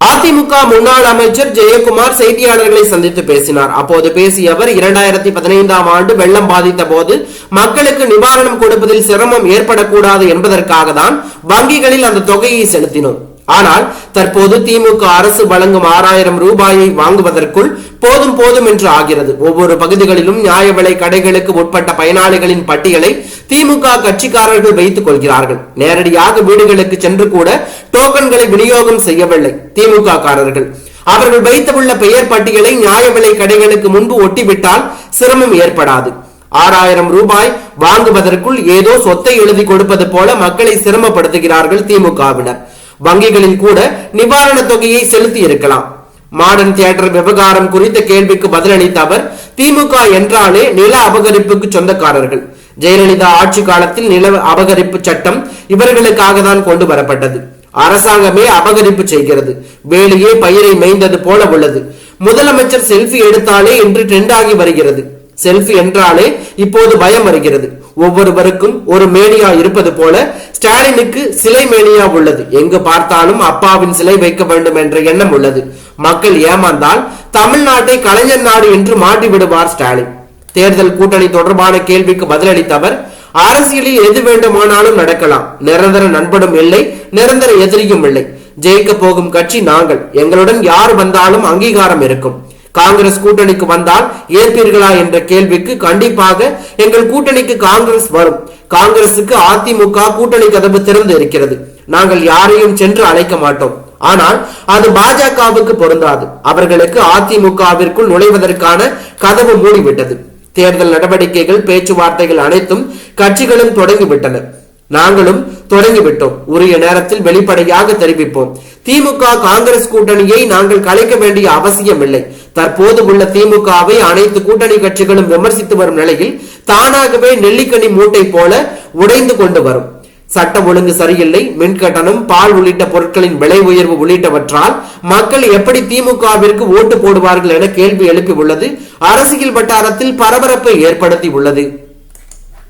அதிமுக முன்னாள் அமைச்சர் ஜெயக்குமார் செய்தியாளர்களை சந்தித்து பேசினார். அப்போது பேசிய அவர் 2015ஆம் ஆண்டு வெள்ளம் பாதித்த போது மக்களுக்கு நிவாரணம் கொடுப்பதில் சிரமம் ஏற்படக்கூடாது என்பதற்காக தான் வங்கிகளில் அந்த தொகையை செலுத்தினோம். ஆனால் தற்போது திமுக அரசு வழங்கும் 6000 ரூபாயை வாங்குவதற்குள் போதும் போதும் என்று ஆகிறது. ஒவ்வொரு பகுதிகளிலும் நியாய விலை கடைகளுக்கு உட்பட்ட பயனாளிகளின் பட்டியலை திமுக கட்சிக்காரர்கள் வைத்துக் கொள்கிறார்கள். நேரடியாக வீடுகளுக்கு சென்று கூட டோக்கன்களை விநியோகம் செய்யவில்லை திமுக காரர்கள். அவர்கள் வைத்துள்ள பெயர் பட்டியலை நியாய விலை கடைகளுக்கு முன்பு ஒட்டிவிட்டால் சிரமம் ஏற்படாது. 6000 ரூபாய் வாங்குவதற்குள் ஏதோ சொத்தை எழுதி கொடுப்பது போல மக்களை சிரமப்படுத்துகிறார்கள் திமுகவினர். வங்கிகளில் கூட நிவாரண தொகையை செலுத்தி இருக்கலாம். மாடர்ன் தியேட்டர் விவகாரம் குறித்த கேள்விக்கு பதிலளித்த அவர், திமுக என்றாலே நில அபகரிப்புக்கு சொந்தக்காரர்கள். ஜெயலலிதா ஆட்சி காலத்தில் நில அபகரிப்பு சட்டம் இவர்களுக்காக தான் கொண்டு வரப்பட்டது. அரசாங்கமே அபகரிப்பு செய்கிறது. வேலையே பயிரை மேய்ந்தது போல உள்ளது. முதலமைச்சர் செல்ஃபி எடுத்தாலே இன்று ட்ரெண்ட் ஆகி வருகிறது. செல்ஃபி என்றாலே இப்போது பயம் வருகிறது. ஒவ்வொருவருக்கும் ஒரு மேனியா இருப்பது போல ஸ்டாலினுக்கு சிலை மேனியா உள்ளது. எங்கு பார்த்தாலும் அப்பாவின் சிலை வைக்க வேண்டும் என்ற எண்ணம் உள்ளது. மக்கள் ஏமாந்தால் தமிழ்நாட்டை கலைஞர் நாடு என்று மாட்டி விடுவார் ஸ்டாலின். தேர்தல் கூட்டணி தொடர்பான கேள்விக்கு பதிலளித்த அவர், அரசியலில் எது வேண்டுமானாலும் நடக்கலாம். நிரந்தர நண்பனும் இல்லை, நிரந்தர எதிரியும் இல்லை. ஜெயிக்க போகும் கட்சி நாங்கள். எங்களுடன் யார் வந்தாலும் அங்கீகாரம் இருக்கும். காங்கிரஸ் கூட்டணிக்கு வந்தால் ஏற்பீர்களா என்ற கேள்விக்கு, கண்டிப்பாக எங்கள் கூட்டணிக்கு காங்கிரஸ் வரும். காங்கிரசுக்கு அதிமுக கூட்டணி கதவு திறந்து இருக்கிறது. நாங்கள் யாரையும் சென்று அழைக்க மாட்டோம். ஆனால் அது பாஜகவுக்கு பொருந்தாது. அவர்களுக்கு அதிமுகவிற்குள் நுழைவதற்கான கதவு மூடிவிட்டது. தேர்தல் நடவடிக்கைகள், பேச்சுவார்த்தைகள் அனைத்தும் கட்சிகளும் தொடங்கிவிட்டன. நாங்களும் தொடங்கிவிட்டோம். உரிய நேரத்தில் வெளிப்படையாக தெரிவிப்போம். திமுக காங்கிரஸ் கூட்டணியை நாங்கள் கலைக்க வேண்டிய அவசியம் இல்லை. தற்போது உள்ள திமுகவை அனைத்து கூட்டணி கட்சிகளும் விமர்சித்து வரும் நிலையில் தானாகவே நெல்லிக்கனி மூட்டை போல உடைந்து கொண்டு வரும். சட்டம் ஒழுங்கு சரியில்லை, மின்கட்டணம், பால் உள்ளிட்ட பொருட்களின் விலை உயர்வு உள்ளிட்டவற்றால் மக்கள் எப்படி திமுகவிற்கு ஓட்டு போடுவார்கள் என கேள்வி எழுப்பி உள்ளது. அரசியல் வட்டாரத்தில் பரபரப்பை ஏற்படுத்தி உள்ளது.